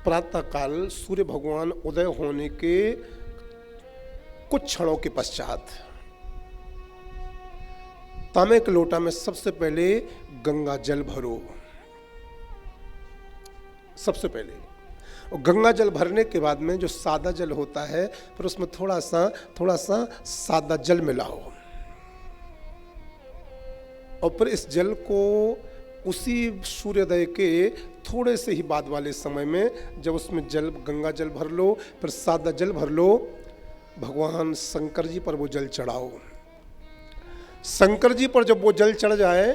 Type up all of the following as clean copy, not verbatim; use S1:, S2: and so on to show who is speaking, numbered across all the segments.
S1: प्रातःकाल सूर्य भगवान उदय होने के कुछ क्षणों के पश्चात तांबे के लोटा में सबसे पहले गंगा जल भरो। सबसे पहले और गंगा जल भरने के बाद में जो सादा जल होता है फिर उसमें थोड़ा सा सादा जल मिलाओ और फिर इस जल को उसी सूर्योदय के थोड़े से ही बाद वाले समय में जब उसमें जल गंगा जल भर लो फिर सादा जल भर लो, भगवान शंकर जी पर वो जल चढ़ाओ। शंकर जी पर जब वो जल चढ़ जाए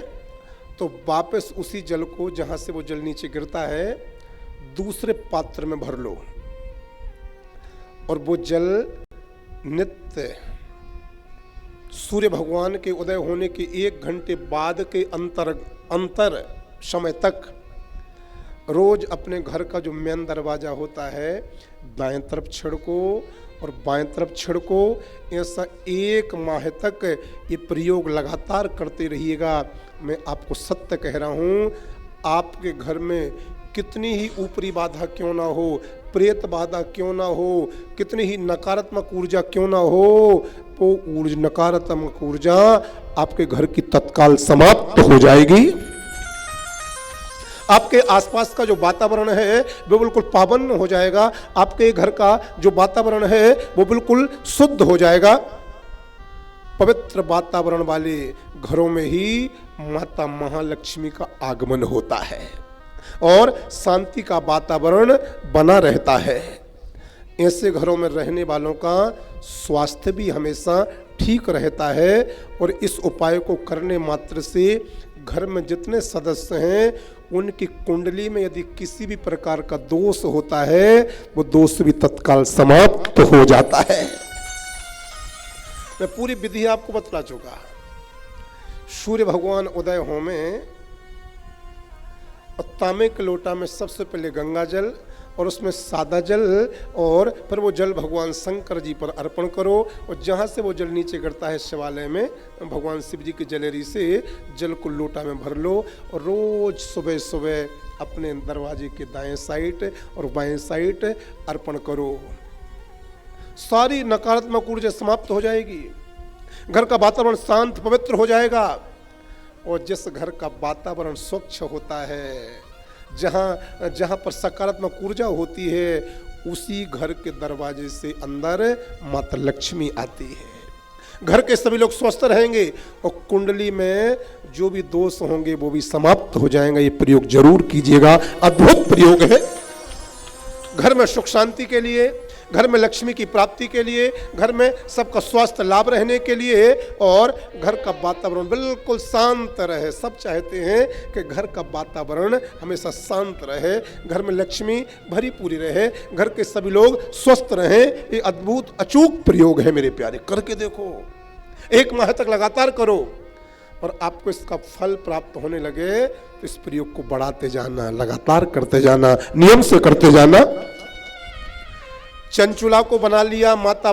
S1: तो वापस उसी जल को जहां से वो जल नीचे गिरता है दूसरे पात्र में भर लो और वो जल नित्य सूर्य भगवान के उदय होने के 1 घंटे बाद के अंतर समय तक रोज अपने घर का जो मेन दरवाजा होता है दाएं तरफ छिड़को और बाएं तरफ छिड़को। ऐसा 1 माह तक ये प्रयोग लगातार करते रहिएगा। मैं आपको सत्य कह रहा हूँ, आपके घर में कितनी ही ऊपरी बाधा क्यों ना हो, प्रेत बाधा क्यों ना हो, कितनी ही नकारात्मक ऊर्जा क्यों ना हो, वो नकारात्मक ऊर्जा आपके घर की तत्काल समाप्त हो जाएगी। आपके आसपास का जो वातावरण है वो बिल्कुल पावन हो जाएगा। आपके घर का जो वातावरण है वो बिल्कुल शुद्ध हो जाएगा। पवित्र वातावरण वाले घरों में ही माता महालक्ष्मी का आगमन होता है और शांति का वातावरण बना रहता है। ऐसे घरों में रहने वालों का स्वास्थ्य भी हमेशा ठीक रहता है और इस उपाय को करने मात्र से घर में जितने सदस्य हैं उनकी कुंडली में यदि किसी भी प्रकार का दोष होता है वो दोष भी तत्काल समाप्त हो जाता है। मैं पूरी विधि आपको बतला चुका। सूर्य भगवान उदय हो में और तांबे के लोटा में सबसे पहले गंगा जल और उसमें सादा जल और फिर वो जल भगवान शंकर जी पर अर्पण करो और जहाँ से वो जल नीचे गिरता है शिवालय में भगवान शिव जी की जलेरी से जल को लोटा में भर लो और रोज सुबह सुबह अपने दरवाजे के दाएं साइड और बाएं साइड अर्पण करो। सारी नकारात्मक ऊर्जा समाप्त हो जाएगी, घर का वातावरण शांत पवित्र हो जाएगा। और जिस घर का वातावरण स्वच्छ होता है, जहां पर सकारात्मक ऊर्जा होती है, उसी घर के दरवाजे से अंदर माता लक्ष्मी आती है। घर के सभी लोग स्वस्थ रहेंगे और कुंडली में जो भी दोष होंगे वो भी समाप्त हो जाएंगे। ये प्रयोग जरूर कीजिएगा, अद्भुत प्रयोग है। घर में सुख शांति के लिए, घर में लक्ष्मी की प्राप्ति के लिए, घर में सबका स्वास्थ्य लाभ रहने के लिए और घर का वातावरण बिल्कुल शांत रहे। सब चाहते हैं कि घर का वातावरण हमेशा शांत रहे, घर में लक्ष्मी भरी पूरी रहे, घर के सभी लोग स्वस्थ रहें। ये अद्भुत अचूक प्रयोग है मेरे प्यारे, करके देखो। 1 माह तक लगातार करो और आपको इसका फल प्राप्त होने लगे तो इस प्रयोग को बढ़ाते जाना, लगातार करते जाना, नियम से करते जाना। चंचुला को बना लिया माता